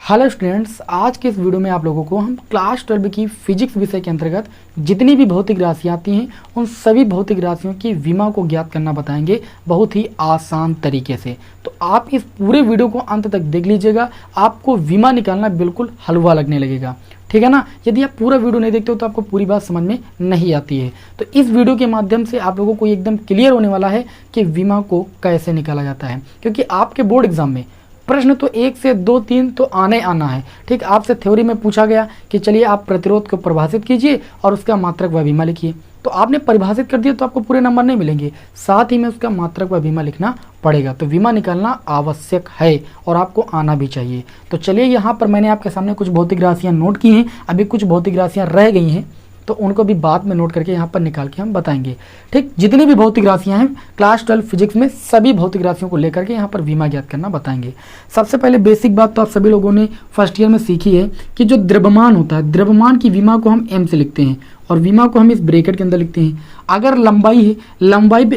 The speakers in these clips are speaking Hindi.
हेलो स्टूडेंट्स, आज के इस वीडियो में आप लोगों को हम क्लास 12 की फिजिक्स विषय के अंतर्गत जितनी भी भौतिक राशियाँ आती हैं उन सभी भौतिक राशियों की विमा को ज्ञात करना बताएंगे बहुत ही आसान तरीके से। तो आप इस पूरे वीडियो को अंत तक देख लीजिएगा, आपको विमा निकालना बिल्कुल हलवा लगने लगेगा। ठीक है ना। यदि आप पूरा वीडियो नहीं देखते हो तो आपको पूरी बात समझ में नहीं आती है। तो इस वीडियो के माध्यम से आप लोगों को एकदम क्लियर होने वाला है कि विमा को कैसे निकाला जाता है, क्योंकि आपके बोर्ड एग्जाम में प्रश्न तो 1 से 2 3 तो आना है। ठीक, आपसे थ्योरी में पूछा गया कि चलिए आप प्रतिरोध को परिभाषित कीजिए और उसका मात्रक व विमा लिखिए। तो आपने परिभाषित कर दिया तो आपको पूरे नंबर नहीं मिलेंगे, साथ ही में उसका मात्रक व विमा लिखना पड़ेगा। तो विमा निकालना आवश्यक है और आपको आना भी चाहिए। तो चलिए, यहाँ पर मैंने आपके सामने कुछ भौतिक राशियाँ नोट की हैं, अभी कुछ भौतिक राशियाँ रह गई हैं तो उनको भी बाद में नोट करके यहाँ पर निकाल के हम बताएंगे। ठीक, जितनी भी भौतिक राशियाँ हैं क्लास 12 फिजिक्स में सभी भौतिक राशियों को लेकर के यहाँ पर विमा ज्ञात करना बताएंगे। सबसे पहले बेसिक बात तो आप सभी लोगों ने फर्स्ट ईयर में सीखी है कि जो द्रव्यमान होता है, द्रव्यमान की विमा को हम m से लिखते हैं और विमा को हम इस ब्रैकेट के अंदर लिखते हैं। अगर लंबाई है,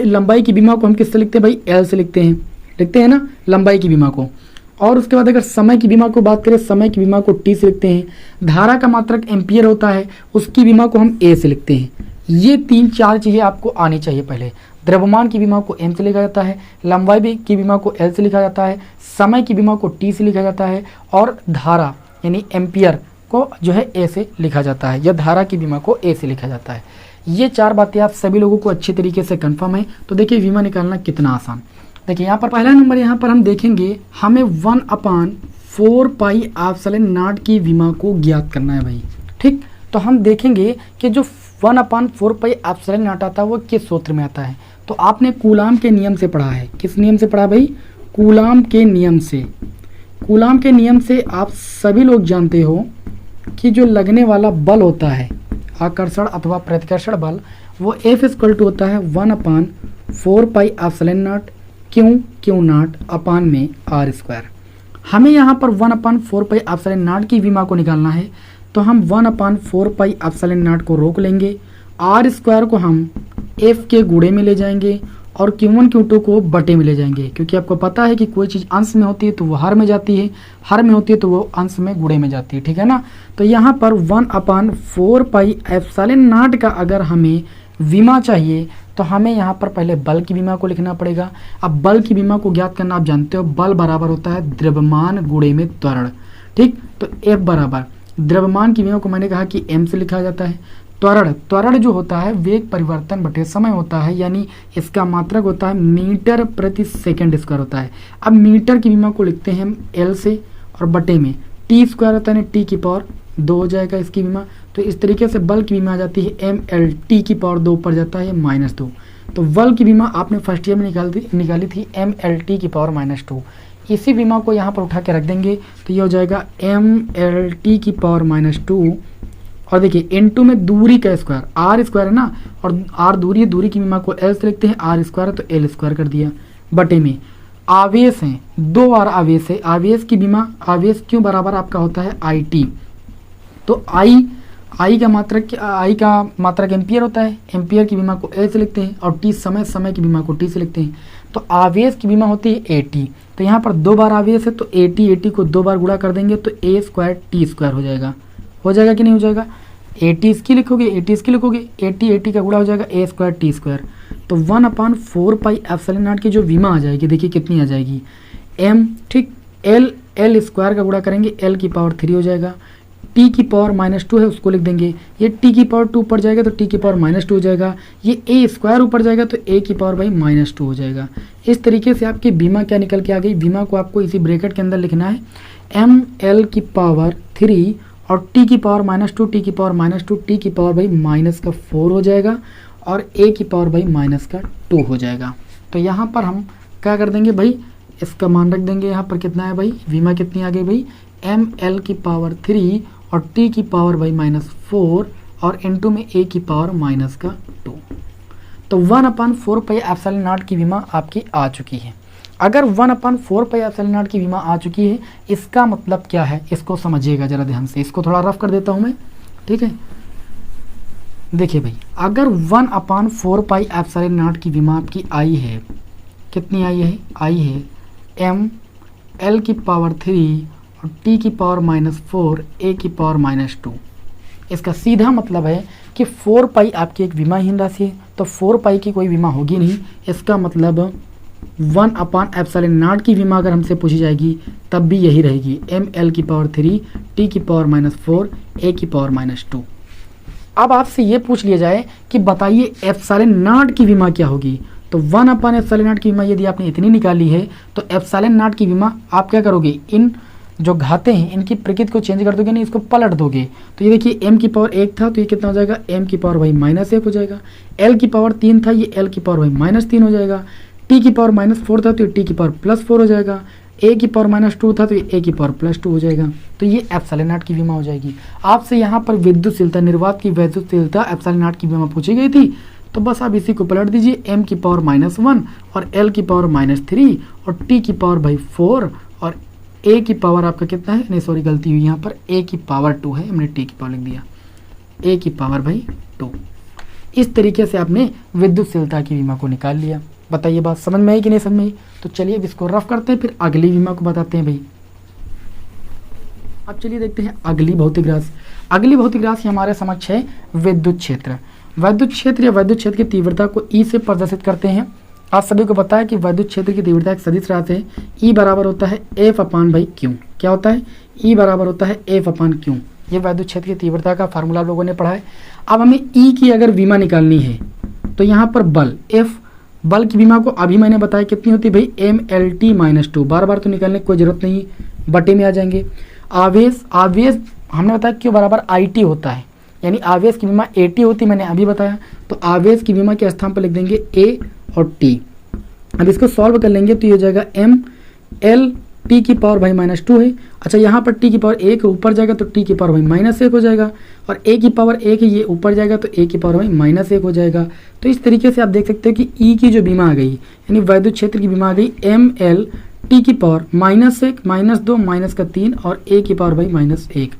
लंबाई की विमा को हम किससे लिखते हैं भाई? l से लिखते हैं ना लंबाई की विमा को। और उसके बाद अगर समय की विमा को बात करें, समय की विमा को t से लिखते हैं। धारा का मात्रक एम्पियर होता है, उसकी विमा को हम a से लिखते हैं। ये 3-4 चीज़ें आपको आनी चाहिए। पहले द्रव्यमान की विमा को m से लिखा जाता है, लंबाई की विमा को l से लिखा जाता है, समय की विमा को t से लिखा जाता है और धारा यानी एम्पियर को जो है a से लिखा जाता है, या धारा की विमा को a से लिखा जाता है। ये 4 बातें आप सभी लोगों को अच्छे तरीके से कन्फर्म है। तो देखिए विमा निकालना कितना आसान। देखिए यहाँ पर पहला नंबर यहाँ पर हम देखेंगे, हमें 1/4 पाई एप्सिलॉन नॉट की विमा को ज्ञात करना है भाई। ठीक, तो हम देखेंगे कि जो 1/4 पाई एप्सिलॉन नॉट आता है वो किस सूत्र में आता है। तो आपने कूलाम के नियम से पढ़ा है। किस नियम से पढ़ा भाई? कूलाम के नियम से। कूलाम के नियम से आप सभी लोग जानते हो कि जो लगने वाला बल होता है, आकर्षण अथवा प्रतिकर्षण बल, वो F होता है 1/4 pi epsilon nought q nought upon में r²। हमें यहाँ पर 1/4 पाई एप्सिलॉन नॉट की विमा को निकालना है, तो हम 1/4 पाई एप्सिलॉन नॉट को रोक लेंगे, r² को हम f के गुणे में ले जाएंगे और Q1 Q2 को बटे में ले जाएंगे, क्योंकि आपको पता है कि कोई चीज़ अंश में होती है तो वो हर में जाती है, हर में होती है तो वो अंश में गुणे में जाती है। ठीक है ना। तो यहाँ पर 1/4 पाई एप्सिलॉन नॉट का अगर हमें विमा चाहिए तो हमें यहाँ पर पहले बल की विमा को लिखना पड़ेगा। अब बल की विमा को ज्ञात करना आप जानते हो, बल बराबर होता है द्रव्यमान गुणे में त्वरण। ठीक, तो F बराबर द्रव्यमान की विमा को मैंने कहा कि m से लिखा जाता है। त्वरण जो होता है वेग परिवर्तन बटे समय होता है, यानी इसका मात्रक होता है मीटर प्रति सेकंड स्क्वायर होता है। अब मीटर की विमा को लिखते हैं हम l से और बटे में t² होता है, t की पावर 2 हो जाएगा इसकी विमा। तो इस तरीके से बल की विमा आ जाती है ml, t की पावर 2 पर जाता है -2। तो बल की विमा आपने फर्स्ट ईयर में निकाली थी ml t की पावर -2। इसी विमा को यहाँ पर उठा के रख देंगे तो ये हो जाएगा ml t की पावर -2। और देखिए इनटू में दूरी का स्क्वायर, r² है ना, और r दूरी है, दूरी की विमा को l से लिखते हैं, r² है तो l² कर दिया, बटे में आवेश हैं, 2 बार आवेश है, आवेश की विमा, आवेश क्यों बराबर आपका होता है it। तो I का मात्रक एम्पियर होता है, एम्पियर की विमा को A से लिखते हैं और T समय की विमा को T से लिखते हैं। तो आवेश की विमा होती है AT। तो यहाँ पर 2 बार आवेश है तो AT को 2 बार गुणा कर देंगे तो A² T² हो जाएगा कि नहीं हो जाएगा? AT इसकी लिखोगे, AT का गुणा हो जाएगा A² T²। तो 1/4 पाई एप्सिलॉन नॉट की जो विमा आ जाएगी, देखिए कितनी आ जाएगी m। ठीक, l² का गुणा करेंगे, l की पावर 3 हो जाएगा, t की पावर -2 है उसको लिख देंगे, ये t की पावर 2 ऊपर जाएगा तो t की पावर -2 हो जाएगा, ये a² ऊपर जाएगा तो a की पावर भाई -2 हो जाएगा। इस तरीके से आपकी बीमा क्या निकल के आ गई? बीमा को आपको इसी ब्रैकेट के अंदर लिखना है ml की पावर 3 और t की पावर -2, t की पावर -2, t की पावर भाई -4 हो जाएगा और a की पावर भाई -2 हो जाएगा। तो यहाँ पर हम क्या कर देंगे भाई, इसका मान रख देंगे। यहाँ पर कितना है भाई, विमा कितनी आ गई भाई? ml की पावर 3 और t की पावर भाई -4 और इनटू में a की पावर -2। तो 1/4 पाई एप्सिलॉन नॉट की विमा आपकी आ चुकी है। अगर 1/4 पाई एप्सिलॉन नॉट की विमा आ चुकी है, इसका मतलब क्या है इसको समझिएगा जरा ध्यान से। इसको थोड़ा रफ कर देता हूँ मैं, ठीक है। देखिए भाई, अगर 1/4 पाई एप्सिलॉन नॉट की विमा आपकी आई है, कितनी आई है? आई है m l की पावर 3 और टी की पावर -4 ए की पावर -2। इसका सीधा मतलब है कि 4 पाई आपकी एक विमाहीन राशि है, तो 4 पाई की कोई विमा होगी नहीं। इसका मतलब 1/ε0 की विमा अगर हमसे पूछी जाएगी तब भी यही रहेगी, ml की पावर 3 टी की पावर -4 ए की पावर -2। अब आपसे ये पूछ लिया जाए कि बताइए ε0 की विमा क्या होगी, तो 1/ε0 की विमा यदि आपने इतनी निकाली है तो ε0 की विमा आप क्या करोगे, इन जो घाते हैं इनकी प्रकृति को चेंज कर दोगे, नहीं इसको पलट दोगे। तो ये देखिए m की पावर 1 था तो ये कितना हो जाएगा, m की पावर भाई -1 हो जाएगा। l की पावर 3 था, ये l की पावर भाई -3 हो जाएगा। t की पावर -4 था तो ये t की पावर +4 हो जाएगा। a की पावर -2 था तो ये a की पावर +2 हो जाएगा। तो ये ε0 की विमा हो जाएगी। आपसे यहाँ पर विद्युतशीलता, निर्वात की विद्युतशीलता ε0 की विमा पूछी गई थी, तो बस आप इसी को पलट दीजिए, m की पावर -1 और l की पावर -3 और t की पावर भाई 4 और a की पावर आपका कितना है, नहीं सॉरी गलती हुई, यहाँ पर a की पावर 2 है, हमने t की पावर लिख दिया, a की पावर भाई 2। इस तरीके से आपने विद्युतशीलता की विमा को निकाल लिया। बताइए बात समझ में आई कि नहीं समझ में आई? तो चलिए अब इसको रफ करते हैं, फिर अगली विमा को बताते हैं भाई। अब चलिए देखते हैं अगली भौतिक राशि। अगली भौतिक राशि हमारे समक्ष है विद्युत क्षेत्र। विद्युत क्षेत्र या विद्युत क्षेत्र की तीव्रता को ई से प्रदर्शित करते हैं। आप सभी को पता है कि विद्युत क्षेत्र की तीव्रता एक सदिश राशि है, ई बराबर होता है F/Q। क्या होता है, ई बराबर होता है F/Q। ये विद्युत क्षेत्र की तीव्रता का फार्मूला लोगों ने पढ़ा है। अब हमें ई की अगर विमा निकालनी है तो यहाँ पर बल F, बल की विमा को अभी मैंने बताया कितनी होती है भाई, mLt-2। बार बार तो निकालने की कोई जरूरत नहीं, बटे में आ जाएंगे। आवेश, आवेश हमने बताया क्यों बराबर IT होता है, यानी आवेश की विमा AT होती है, मैंने अभी बताया। तो आवेश की विमा के स्थान पर लिख देंगे A और T। अब इसको सॉल्व कर लेंगे तो ये हो जाएगा mL t की पावर भाई -2 है। अच्छा यहाँ पर t की पावर 1 ऊपर जाएगा तो t की पावर भाई -1 हो जाएगा, और a की पावर 1 है ये ऊपर जाएगा तो a की पावर भाई -1 हो जाएगा। तो इस तरीके से आप देख सकते हो कि e की जो विमा आ गई, यानी विद्युत क्षेत्र की विमा आ गई mL t की पावर -1 -2 -3 और a की पावर भाई -1।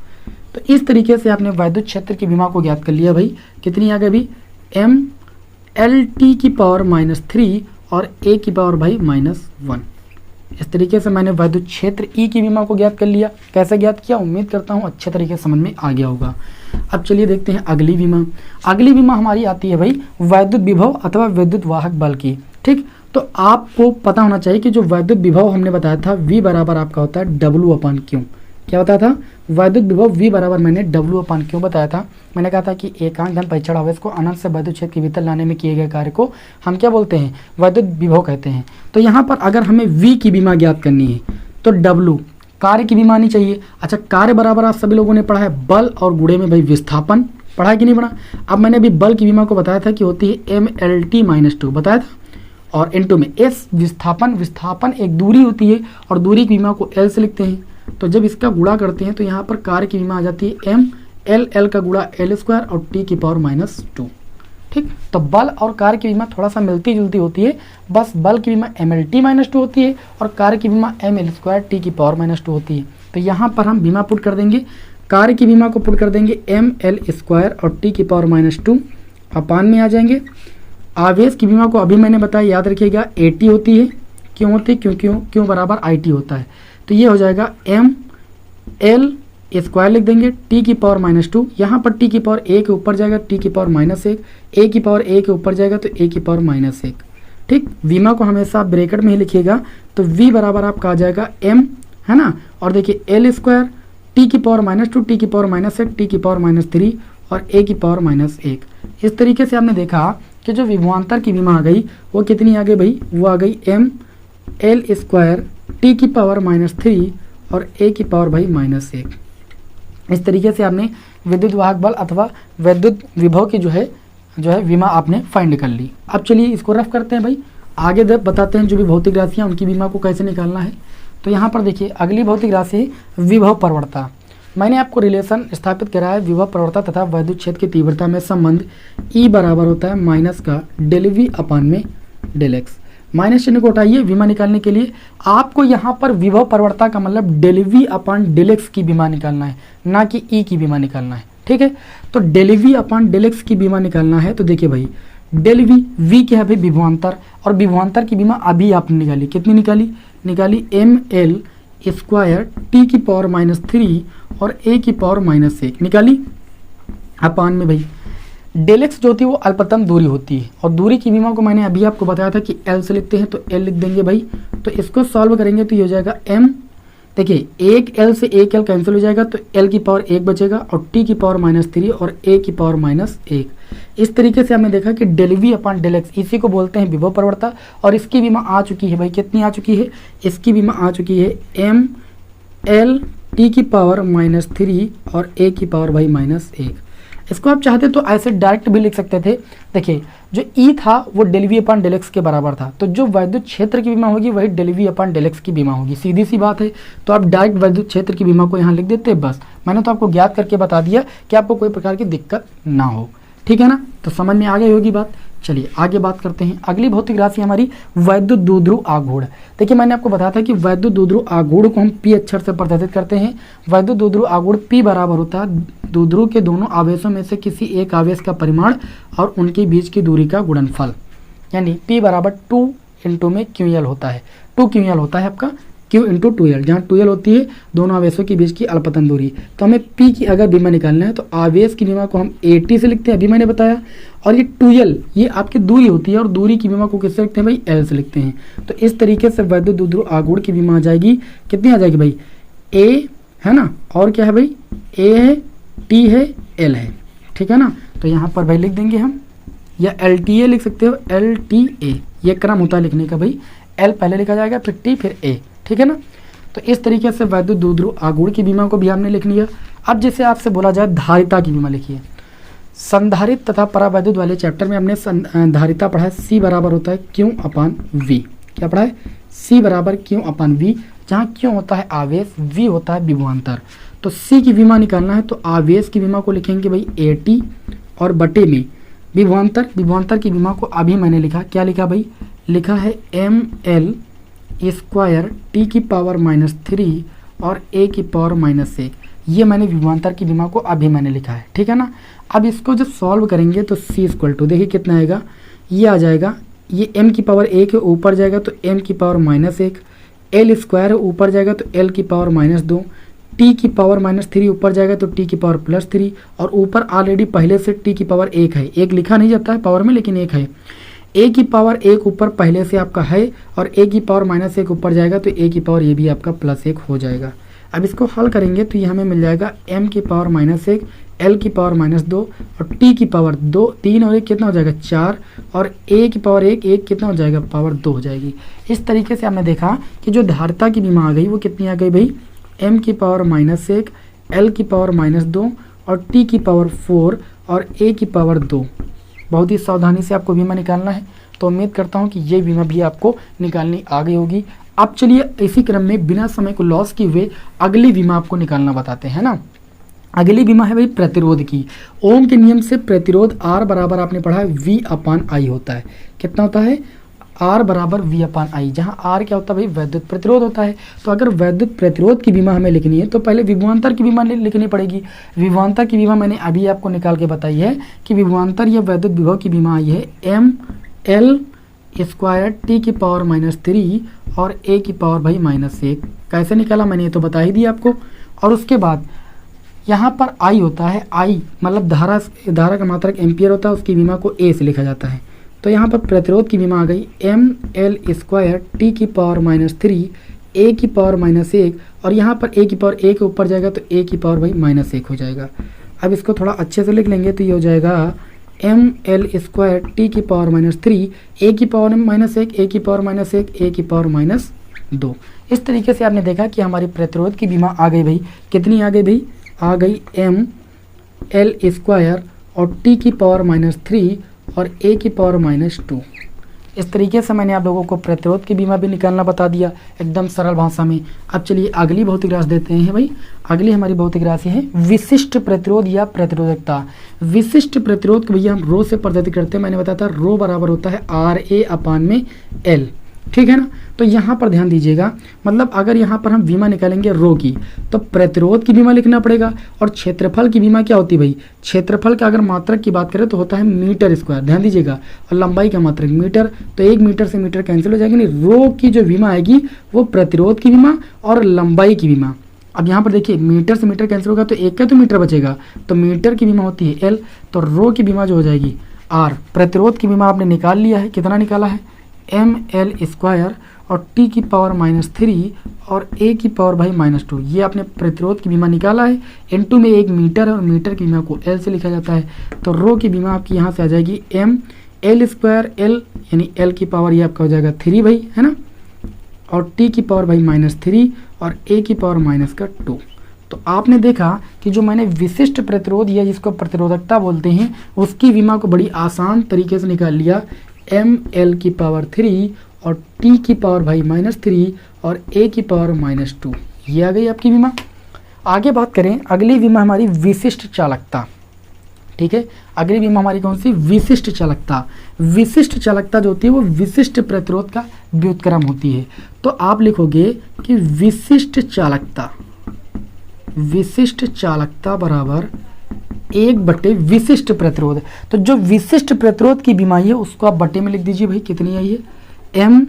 तो इस तरीके से आपने विद्युत क्षेत्र की विमा को ज्ञात कर लिया भाई। कितनी आ गई भाई, mLt की पावर -3 और a की पावर भाई -1। इस तरीके से मैंने विद्युत क्षेत्र ई की विमा को ज्ञात कर लिया। कैसे ज्ञात किया, उम्मीद करता हूँ अच्छे तरीके से समझ में आ गया होगा। अब चलिए देखते हैं अगली विमा। अगली विमा हमारी आती है भाई वैद्युत विभव अथवा विद्युत वाहक बल की। ठीक, तो आपको पता होना चाहिए कि जो वैद्युत विभव हमने बताया था V बराबर आपका होता है W/Q। क्या बताया था, वैद्युत विभव V बराबर मैंने W/Q बताया था। मैंने कहा था कि एकांक धन परीक्षण आवेश को अनंत से विद्युत क्षेत्र के भीतर लाने में किए गए कार्य को हम क्या बोलते हैं, वैद्युत विभव कहते हैं। तो यहाँ पर अगर हमें V की विमा ज्ञात करनी है तो W कार्य की विमा आनी चाहिए। अच्छा, कार्य बराबर आप सभी लोगों ने पढ़ा है बल और गुणे में भाई विस्थापन, पढ़ा है कि नहीं पढ़ा। अब मैंने अभी बल की विमा को बताया था कि होती है mLt-2 बताया था, और इनटू में S विस्थापन, विस्थापन एक दूरी होती है और दूरी की विमा को L से लिखते हैं। तो जब इसका गुणा करते हैं तो यहाँ पर कार्य की विमा आ जाती है mL का गुणा L² और t की पावर -2। ठीक, तो बल और कार्य की विमा थोड़ा सा मिलती जुलती होती है, बस बल की विमा mLt-2 होती है और कार्य की विमा mL² t की पावर -2 होती है। तो यहाँ पर हम विमा पुट कर देंगे, कार्य की विमा को पुट कर देंगे mL² और t की पावर -2 अपान में आ जाएंगे। आवेश की विमा को अभी मैंने बताया, याद रखिएगा AT होती है। क्यों होती है, क्यों बराबर IT होता है। तो ये हो जाएगा mL² लिख देंगे, t की पावर -2। यहाँ पर t की पावर 1 ऊपर जाएगा, t की पावर -1, a की पावर 1 ऊपर जाएगा तो a की पावर -1। ठीक, विमा को हमेशा ब्रैकेट में ही लिखिएगा। तो v बराबर आपका आ जाएगा m, है ना, और देखिए L² t की पावर -2, t की पावर -1, t की पावर -3 और a की पावर -1। इस तरीके से आपने देखा कि जो विभवांतर की विमा आ गई वो कितनी आ गई भाई, वो आ गई mL² t की पावर -3 और a की पावर भाई -1। इस तरीके से आपने विद्युत वाहक बल अथवा विद्युत विभव की जो है विमा आपने फाइंड कर ली। अब चलिए इसको रफ करते हैं भाई, आगे बताते हैं जो भी भौतिक राशियाँ उनकी विमा को कैसे निकालना है। तो यहाँ पर देखिए अगली भौतिक राशि विभव प्रवणता। मैंने आपको रिलेशन स्थापित करा है विभव प्रवणता तथा विद्युत क्षेत्र की तीव्रता में संबंध E बराबर होता है माइनस का ∆V अपान में ∆x। माइनस चिन्ह को उठाइए, विमा निकालने के लिए आपको यहाँ पर विभव प्रवणता का मतलब ∆V अपान ∆x की विमा निकालना है, ना कि E की विमा निकालना है। ठीक है, तो ∆V अपान ∆x की विमा निकालना है। तो देखिए भाई ∆V, V क्या है भाई विभवांतर, और विभवांतर की विमा अभी आपने निकाली, कितनी निकाली mL स्क्वायर टी की पावर -3 और ए की पावर -1 निकाली अपान में भाई डेल एक्स जो होती है वो अल्पतम दूरी होती है और दूरी की विमा को मैंने अभी आपको बताया था कि एल से लिखते हैं तो एल लिख देंगे भाई। तो इसको सॉल्व करेंगे तो ये हो जाएगा एम, देखिए एक एल से एक एल कैंसिल हो जाएगा तो एल की पावर 1 बचेगा और टी की पावर -3 और ए की पावर -1। इस तरीके से हमने देखा कि del V upon del X इसी को बोलते हैं विभव प्रवणता और इसकी विमा आ चुकी है भाई, कितनी आ चुकी है, इसकी विमा आ चुकी है एम एल टी की पावर -3 और ए की पावर भाई -1। इसको आप चाहते तो ऐसे डायरेक्ट भी लिख सकते थे। देखिए जो ई था वो del V upon del X के बराबर था, तो जो वैद्युत क्षेत्र की विमा होगी वही del V upon del X की विमा होगी, सीधी सी बात है। तो आप डायरेक्ट वैद्युत क्षेत्र की विमा को यहाँ लिख देते बस। मैंने तो आपको ज्ञात करके बता दिया कि आपको कोई प्रकार की दिक्कत ना हो, ठीक है ना। तो समझ में आ गई होगी बात। चलिए आगे बात करते हैं। अगली भौतिक राशि हमारी वैद्युत द्विध्रुव आघूर्ण। देखिए मैंने आपको बताया था कि वैद्युत द्विध्रुव आघूर्ण को हम पी अक्षर से प्रदर्शित करते हैं। वैद्युत द्विध्रुव आघूर्ण पी बराबर होता है द्विध्रुव के दोनों आवेशों में से किसी एक आवेश का परिमाण और उनके बीच की दूरी का गुणनफल, यानी पी बराबर 2 इंटू में QL होता है। 2 QL होता है आपका Q इंटू 2L, जहाँ 2L होती है दोनों आवेशों के बीच की अल्पतन दूरी। तो हमें P की अगर विमा निकालना है तो आवेश की विमा को हम AT से लिखते हैं, अभी मैंने बताया। और ये 2L ये आपकी दूरी होती है और दूरी की विमा को किससे लिखते हैं भाई, L से लिखते हैं। तो इस तरीके से वैद्युत द्विध्रुव आघूर्ण की विमा आ जाएगी, कितनी आ जाएगी भाई, A है ना, और क्या है भाई, A है, T है, L है, ठीक है ना। तो यहाँ पर भाई लिख देंगे हम, या LTA लिख सकते हो, LTA ये क्रम होता है लिखने का भाई। L पहले लिखा जाएगा फिर T फिर A, ठीक है ना। तो इस तरीके से वैद्युत द्विध्रुव आघूर्ण की बीमा को भी हमने लिख लिया। अब जैसे आपसे बोला जाए धारिता की बीमा लिखिए। संधारित तथा परावैद्युत वाले चैप्टर में हमने धारिता पढ़ा है, C बराबर होता है Q अपान V। क्या पढ़ा है, C बराबर Q अपान V, जहाँ Q होता है आवेश, V होता है विभवांतर। तो C की बीमा निकालना है तो आवेश की बीमा को लिखेंगे भाई AT और बटे में विभवांतर की बीमा को अभी मैंने लिखा, क्या लिखा भाई, लिखा है ML स्क्वायर टी की पावर -3 और ए की पावर -1। ये मैंने विभवांतर की विमा को अभी मैंने लिखा है, ठीक है ना। अब इसको जब सॉल्व करेंगे तो C इक्वल टू देखिए कितना आएगा, ये आ जाएगा, ये m की पावर 1 है ऊपर जाएगा तो m की पावर -1, L स्क्वायर है ऊपर जाएगा तो L की पावर -2, t की पावर -3 ऊपर जाएगा तो t की पावर +3 और ऊपर ऑलरेडी पहले से t की पावर 1 है, 1 लिखा नहीं जाता है पावर में लेकिन 1 है। a की पावर 1 ऊपर पहले से आपका है और a की पावर -1 ऊपर जाएगा तो a की पावर ये भी आपका +1 हो जाएगा। अब इसको हल करेंगे तो ये हमें मिल जाएगा m की पावर -1, L की पावर -2 और t की पावर 2, 3 और 1 कितना हो जाएगा 4 और a की पावर 1 कितना हो जाएगा पावर 2 हो जाएगी। इस तरीके से हमने देखा कि जो धारिता की बीमा आ गई वो कितनी आ गई भाई, m की पावर -1, L की पावर -2 और t की पावर 4 और a की पावर 2। बहुत ही सावधानी से आपको बीमा निकालना है। तो उम्मीद करता हूं कि ये बीमा भी आपको निकालनी आ गई होगी। अब चलिए इसी क्रम में बिना समय को लॉस किए हुए अगली बीमा आपको निकालना बताते हैं ना। अगली बीमा है भाई प्रतिरोध की। ओम के नियम से प्रतिरोध R बराबर आपने पढ़ा है V अपान I होता है। कितना होता है, R बराबर V अपान I, जहाँ R क्या होता है भाई, वैद्युत प्रतिरोध होता है। तो अगर वैद्युत प्रतिरोध की बीमा हमें लिखनी है तो पहले विभवांतर की बीमा लिखनी पड़ेगी। विभवांतर की बीमा मैंने अभी आपको निकाल के बताई है कि विभवांतर या वैद्युत विभव की बीमा आई है ML स्क्वायर टी की पावर -3 और a की पावर भाई -1। कैसे निकाला मैंने ये तो बता ही दिया आपको। और उसके बाद यहाँ पर I होता है, I मतलब धारा का मात्रक एम्पियर होता है, उसकी बीमा को A से लिखा जाता है। तो यहाँ पर प्रतिरोध की बीमा आ गई ML स्क्वायर टी की पावर -3 a की पावर -1 और यहाँ पर a की पावर 1 ऊपर जाएगा तो a की पावर भाई -1 हो जाएगा। अब इसको थोड़ा अच्छे से लिख लेंगे तो ये हो जाएगा ML स्क्वायर टी की पावर -3 a की पावर -1 a की पावर -1 a की पावर -2। इस तरीके से आपने देखा कि हमारी प्रतिरोध की बीमा आ गई भाई, कितनी आ गई भाई, आ गई ML स्क्वायर और t की पावर -3 और a की पावर -2। इस तरीके से मैंने आप लोगों को प्रतिरोध की बीमा भी निकालना बता दिया एकदम सरल भाषा में। अब चलिए अगली भौतिक राशि देते हैं भाई। अगली हमारी भौतिक राशि है विशिष्ट प्रतिरोध या प्रतिरोधकता। विशिष्ट प्रतिरोध को भैया हम रो से प्रदर्शित करते हैं। मैंने बताया था रो बराबर होता है RA अपान में L, ठीक है ना। तो यहाँ पर ध्यान दीजिएगा, मतलब अगर यहाँ पर हम विमा निकालेंगे रो की, तो प्रतिरोध की विमा लिखना पड़ेगा, और क्षेत्रफल की विमा क्या होती है भाई, क्षेत्रफल का अगर मात्रक की बात करें तो होता है मीटर स्क्वायर, ध्यान दीजिएगा, और लंबाई का मात्रक मीटर, तो 1 मीटर से मीटर कैंसिल हो जाएगी, नहीं रो की जो विमा आएगी वो प्रतिरोध की विमा और लंबाई की विमा। अब यहाँ पर देखिए मीटर से मीटर कैंसिल होगा तो एक का तो मीटर बचेगा, तो मीटर की बीमा होती है एल, तो रो की बीमा जो हो जाएगी आर। प्रतिरोध की बीमा आपने निकाल लिया है, कितना निकाला है एम एल स्क्वायर और टी की पावर -3 और ए की पावर भाई -2, ये आपने प्रतिरोध की बीमा निकाला है। इनटू में 1 मीटर है और मीटर की बीमा को एल से लिखा जाता है, तो रो की बीमा आपकी यहाँ से आ जाएगी एम एल स्क्वायर एल, यानी एल की पावर ये आपका हो जाएगा 3 भाई, है ना, और टी की पावर भाई -3 और ए की पावर -2। तो आपने देखा कि जो मैंने विशिष्ट प्रतिरोध या जिसको प्रतिरोधकता बोलते हैं उसकी विमा को बड़ी आसान तरीके से निकाल लिया, एम एल की पावर 3 और टी की पावर भाई -3 और ए की पावर -2, ये आ गई आपकी विमा। आगे बात करें, अगली विमा हमारी विशिष्ट चालकता, ठीक है, अगली बीमा हमारी कौन सी, विशिष्ट चालकता। विशिष्ट चालकता जो होती है वो विशिष्ट प्रतिरोध का व्युत्क्रम होती है। तो आप लिखोगे कि विशिष्ट चालकता बराबर 1/, विशिष्ट प्रतिरोध। तो जो विशिष्ट प्रतिरोध की बीमा है उसको आप बटे में लिख दीजिए भाई, कितनी आई है, एम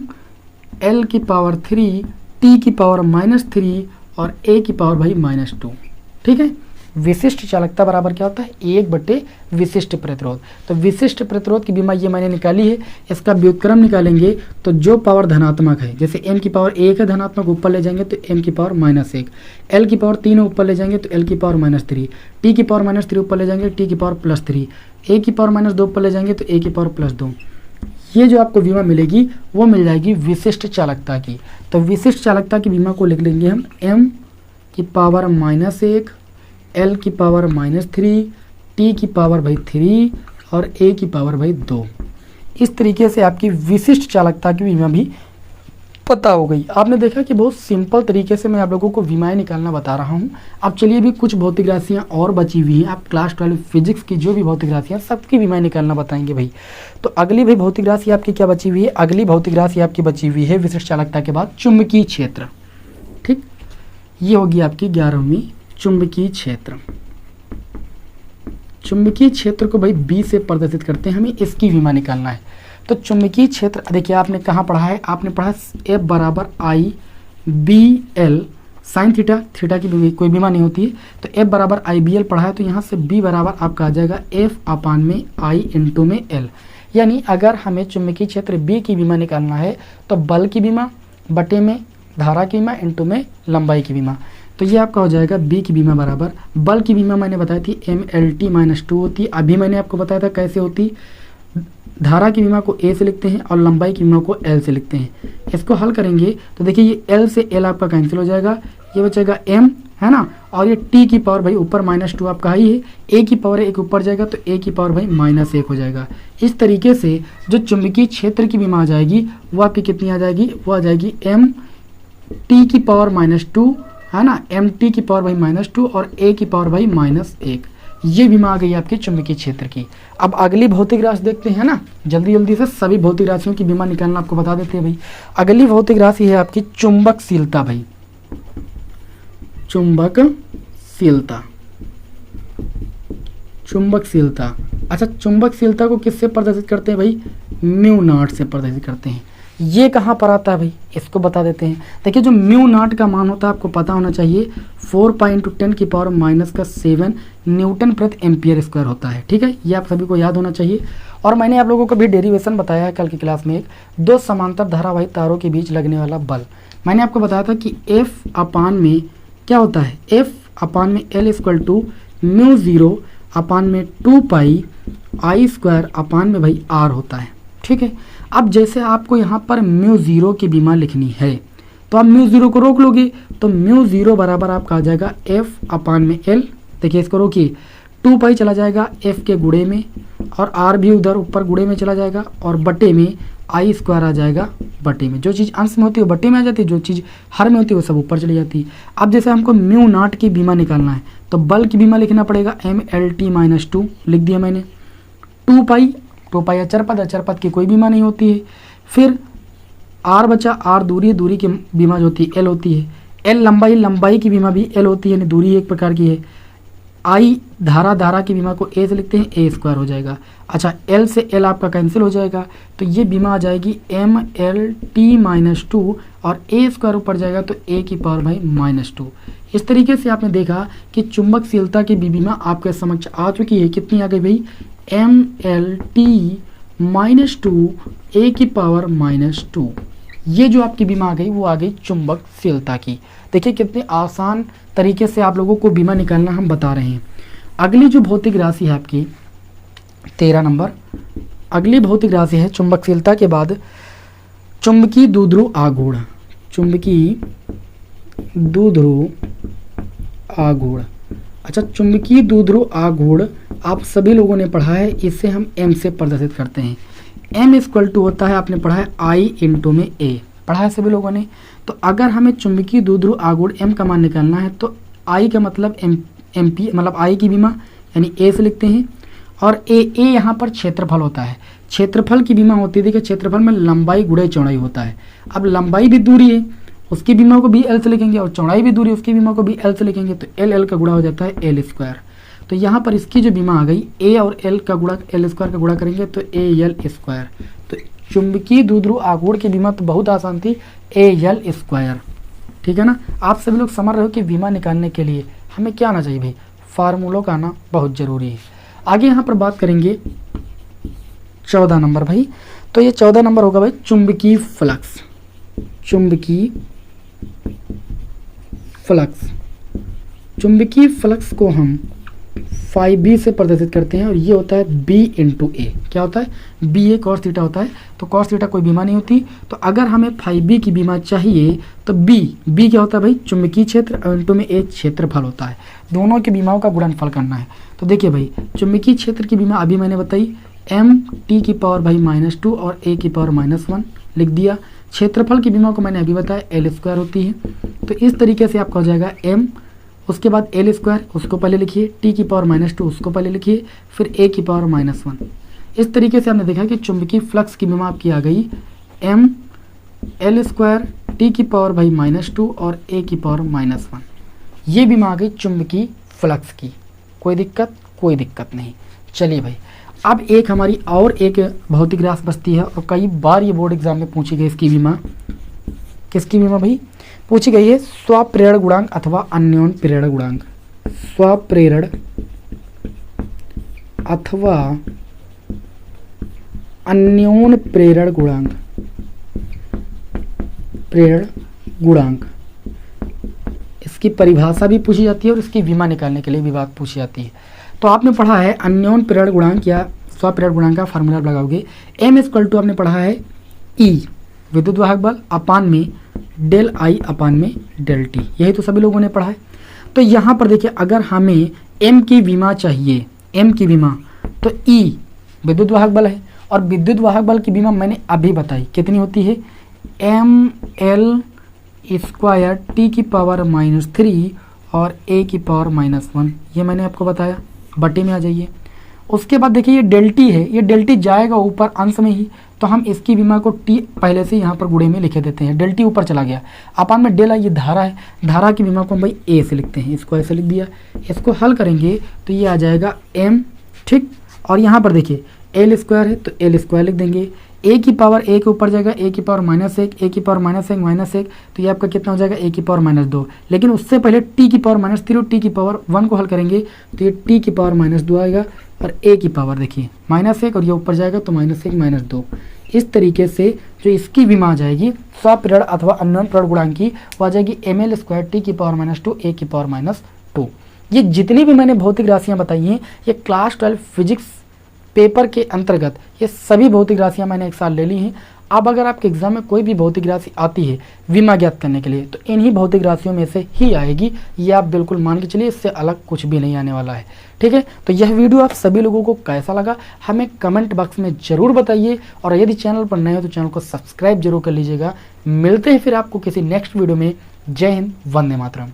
एल की पावर 3 टी की पावर -3 और ए की पावर भाई -2, ठीक है। विशिष्ट चालकता बराबर क्या होता है, 1/, विशिष्ट प्रतिरोध। तो विशिष्ट प्रतिरोध की बीमा ये मैंने निकाली है, इसका व्युत्क्रम निकालेंगे तो जो पावर धनात्मक है, जैसे m की पावर 1 है धनात्मक, ऊपर ले जाएंगे तो m की पावर -1, l की पावर 3 है ऊपर ले जाएंगे तो l की पावर -3, t की पावर -3 ऊपर ले जाएंगे t की पावर +3, a की पावर -2 ऊपर ले जाएंगे तो a की पावर +2। ये जो आपको बीमा मिलेगी वो मिल जाएगी विशिष्ट चालकता की। तो विशिष्ट चालकता की बीमा को लिख लेंगे हम m की पावर -1, L की पावर -3, T की पावर भाई 3 और A की पावर भाई 2। इस तरीके से आपकी विशिष्ट चालकता की बीमा भी पता हो गई। आपने देखा कि बहुत सिंपल तरीके से मैं आप लोगों को बीमाएं निकालना बता रहा हूं। अब चलिए भी कुछ भौतिक राशियां और बची हुई हैं, आप क्लास 12 फिजिक्स की जो भी भौतिक राशियां सबकी बीमाएं निकालना बताएंगे भाई। तो अगली भाई भौतिक राशि आपकी क्या बची हुई है, अगली भौतिक राशि आपकी बची हुई है विशिष्ट चालकता के बाद चुंबकीय क्षेत्र, ठीक, ये होगी आपकी 11वीं चुंबकीय क्षेत्र। चुंबकीय क्षेत्र को भाई बी से प्रदर्शित करते हैं, हमें इसकी बीमा निकालना है। तो चुंबकीय क्षेत्र देखिए आपने कहाँ पढ़ा है, आपने पढ़ा F बराबर I B L sine theta, theta की कोई बीमा नहीं होती है, तो F बराबर आई बी एल पढ़ा है, तो यहाँ से B बराबर आपका आ जाएगा F अपान में I इंटू में L। यानी अगर हमें चुंबकीय क्षेत्र B की बीमा निकालना है तो बल की बीमा बटे में धारा की बीमा इंटू में लंबाई की बीमा, तो ये आपका हो जाएगा B की बीमा बराबर, बल की बीमा मैंने बताई थी MLT -2 होती है, अभी मैंने आपको बताया था कैसे होती, धारा की बीमा को A से लिखते हैं और लंबाई की बीमा को L से लिखते हैं। इसको हल करेंगे तो देखिए ये L से L आपका कैंसिल हो जाएगा, ये बचेगा M, है ना, और ये T की पावर भाई ऊपर -2 आपका ही है, A की पावर 1 ऊपर जाएगा तो A की पावर भाई -1 हो जाएगा। इस तरीके से जो चुंबकीय क्षेत्र की बीमा आ जाएगी वो आपकी कितनी आ जाएगी, वो आ जाएगी MT की पावर -2, है ना, MT की पावर भाई -2 और A की पावर भाई -1। ये बीमा आ गई आपकी चुंबकीय क्षेत्र की। अब अगली भौतिक राशि देखते हैं ना, जल्दी जल्दी से सभी भौतिक राशियों की बीमा निकालना आपको बता देते हैं भाई। अगली भौतिक राशि है आपकी चुंबकशीलता भाई, चुंबकशीलता। चुंबकशीलता, अच्छा चुंबकशीलता को किससे प्रदर्शित करते हैं भाई, म्यू नॉट से प्रदर्शित करते हैं। ये कहाँ पर आता है भाई, इसको बता देते हैं। देखिए जो म्यू नॉट का मान होता है आपको पता होना चाहिए, 4 पाई × 10⁻⁷ न्यूटन प्रति एम्पियर स्क्वायर होता है, ठीक है, ये आप सभी को याद होना चाहिए। और मैंने आप लोगों को भी डेरिवेशन बताया है कल की क्लास में, दो समांतर धारावाहिक तारों के बीच लगने वाला बल। मैंने आपको बताया था कि F अपान में क्या होता है, F अपान में L = μ0 अपान में 2 पाई I² अपान में भाई R होता है, ठीक है। अब जैसे आपको यहाँ पर μ0 की बीमा लिखनी है तो आप μ0 को रोक लोगे, तो μ0 बराबर आपका आ जाएगा F अपान में L। देखिए इसको रोकिए, 2 पाई चला जाएगा F के गुणे में और R भी उधर ऊपर गुणे में चला जाएगा और बटे में I² आ जाएगा बटे में। जो चीज़ अंश में होती है वो बटे में आ जाती है, जो चीज़ हर में होती है वो सब ऊपर चली जाती है। अब जैसे हमको म्यू नॉट की बीमा निकालना है तो बल की बीमा लिखना पड़ेगा MLT -2, लिख दिया मैंने। 2 पाई अचर पद की कोई बीमा नहीं होती है। फिर आर बचा, आर दूरी, दूरी की बीमा जो होती है एल होती है, एल लंबाई, लंबाई की बीमा भी एल होती है, यानी दूरी एक प्रकार की है। आई धारा, धारा की बीमा को ए से लिखते हैं, ए स्क्वायर हो जाएगा। अच्छा, एल से एल आपका कैंसिल हो जाएगा, तो ये बीमा आ जाएगी M L T minus two, और ए स्क्वायर ऊपर जाएगा तो ए की पावर भाई माइनस टू। इस तरीके से आपने देखा कि चुंबकशीलता की बीमा आपके समक्ष आ चुकी है। कितनी आ गई भाई? M L T minus two A की पावर माइनस टू। ये जो आपकी बीमा आ गई वो आ गई चुंबकशीलता की। देखिए कितने आसान तरीके से आप लोगों को बीमा निकालना हम बता रहे हैं। अगली जो भौतिक राशि है आपकी 13 नंबर, अगली भौतिक राशि है चुंबकशीलता के बाद चुंबकीय द्विध्रुव आघूर्ण। चुंबकीय द्विध्रुव आघूर्ण। अच्छा, चुंबकीय द्विध्रुव आघूर्ण आप सभी लोगों ने पढ़ा है, इसे हम एम से प्रदर्शित करते हैं। एम इक्वल टू होता है, आपने पढ़ा है आई इंटू में ए, पढ़ा है सभी लोगों ने। तो अगर हमें चुंबकीय द्विध्रुव आघूर्ण एम का मान निकालना है तो आई का मतलब एम पी, मतलब आई की बीमा यानी ए से लिखते हैं, और ए यहाँ पर क्षेत्रफल होता है। क्षेत्रफल की बीमा होती है, देखिए क्षेत्रफल में लंबाई गुणे चौड़ाई होता है। अब लंबाई भी दूरी है, उसकी बीमा को भी एल से लिखेंगे, और चौड़ाई भी दूरी, उसकी बीमा को भी एल से लिखेंगे, तो एल एल का गुणा हो जाता है एल स्क्वायर। तो यहाँ पर इसकी जो बीमा आ गई ए और एल का गुणा, एल स्क्वायर का गुणा करेंगे तो ए एल स्क्वायर। तो चुंबकीय द्विध्रुव आघूर्ण की बीमा तो बहुत आसान थी, ए एल स्क्वायर। ठीक है ना? आप सभी लोग समझ रहे हो कि बीमा निकालने के लिए हमें क्या आना चाहिए भाई? फार्मूलों का आना बहुत जरूरी है। आगे यहाँ पर बात करेंगे 14 नंबर भाई। तो ये 14 नंबर होगा भाई चुंबकीय फ्लक्स। चुंबकीय फ्लक्स, चुंबकीय फ्लक्स को हम 5b से प्रदर्शित करते हैं, और ये होता है b इंटू ए। क्या होता है? b ए कॉस थीटा होता है। तो कॉस थीटा कोई बीमा नहीं होती। तो अगर हमें 5b की बीमा चाहिए तो b क्या होता है भाई? चुंबकीय क्षेत्र इंटू में ए क्षेत्रफल होता है। दोनों की बीमाओं का गुणनफल करना है। तो देखिए भाई, चुंबकीय क्षेत्र की बीमा अभी मैंने बताई एम टी की पावर भाई माइनस टू और ए की पावर माइनस वन लिख दिया। क्षेत्रफल की बीमा को मैंने अभी बताया एल स्क्वायर होती है। तो इस तरीके से आपका हो जाएगा एम, उसके बाद एल स्क्वायर उसको पहले लिखिए, टी की पावर माइनस टू उसको पहले लिखिए, फिर ए की पावर माइनस वन। इस तरीके से आपने देखा कि चुंबकीय फ्लक्स की बीमा आपकी आ गई एम एल स्क्वायर टी की पावर भाई माइनस टू और ए की पावर माइनस वन। ये बीमा आ गई चुंबकीय फ्लक्स की। कोई दिक्कत? कोई दिक्कत नहीं। चलिए भाई, अब एक हमारी और एक भौतिक राशि बचती है, और कई बार ये बोर्ड एग्जाम में पूछी गई इसकी बीमा। किसकी बीमा भाई पूछी गई है? स्वप्रेरण गुणांक अथवा अन्योन प्रेरण गुणांक। स्वप्रेरण अथवा अन्योन प्रेरण गुणांक। प्रेरण गुणांक, इसकी परिभाषा भी पूछी जाती है और इसकी बीमा निकालने के लिए भी बात पूछी जाती है। तो आपने पढ़ा है अन्योन प्रेरण गुणांक या स्वप्रेरण गुणांक का फार्मूला लगाओगे, एम इक्वल टू आपने पढ़ा है ई विद्युत वाहक बल अपान में डेल आई अपान में डेल टी। यही तो सभी लोगों ने पढ़ा है। तो यहाँ पर देखिए, अगर हमें एम की बीमा चाहिए, एम की बीमा, तो ई विद्युत वाहक बल है, और विद्युत वाहक बल की बीमा मैंने अभी बताई कितनी होती है? एम एल स्क्वायर टी की पावर माइनस थ्री और ए की पावर माइनस वन। ये मैंने आपको बताया, बटे में आ जाइए। उसके बाद देखिए ये डेल टी है, ये डेल टी जाएगा ऊपर अंश में ही, तो हम इसकी बीमा को टी पहले से यहाँ पर गुणे में लिखे देते हैं। डेल टी ऊपर चला गया, अपान में डेल आई, ये धारा है, धारा की बीमा को हम भाई ए से लिखते हैं, इसको ऐसे लिख दिया। इसको हल करेंगे तो ये आ जाएगा एम, ठीक। और यहाँ पर देखिए एल स्क्वायर है तो एल स्क्वायर लिख देंगे, ए की पावर ए के ऊपर जाएगा ए की पावर माइनस एक, ए की पावर माइनस एक माइनस एक, तो ये आपका कितना हो जाएगा ए की पावर माइनस दो। लेकिन उससे पहले टी की पावर माइनस थ्री और टी की पावर वन को हल करेंगे तो ये टी की पावर माइनस दो आएगा, और ए की पावर देखिए माइनस एक, और ये ऊपर जाएगा तो माइनस एक माइनस दो। इस तरीके से जो इसकी बीमा आ जाएगी स्वप्रेरण अथवा अन्योन प्रेरण गुणांक की, वो आ जाएगी एम एल स्क्वायर टी की पावर माइनस टू ए की पावर माइनस टू। ये जितनी भी मैंने भौतिक राशियाँ बताई हैं, ये क्लास 12 फिजिक्स पेपर के अंतर्गत ये सभी भौतिक राशियां मैंने एक साल ले ली हैं। अब अगर आपके एग्जाम में कोई भी भौतिक राशि आती है विमा ज्ञात करने के लिए, तो इन्हीं भौतिक राशियों में से ही आएगी, ये आप बिल्कुल मान के चलिए, इससे अलग कुछ भी नहीं आने वाला है। ठीक है, तो यह वीडियो आप सभी लोगों को कैसा लगा हमें कमेंट बॉक्स में जरूर बताइए, और यदि चैनल पर नए हो तो चैनल को सब्सक्राइब जरूर कर लीजिएगा। मिलते हैं फिर आपको किसी नेक्स्ट वीडियो में। जय हिंद, वंदे मातरम।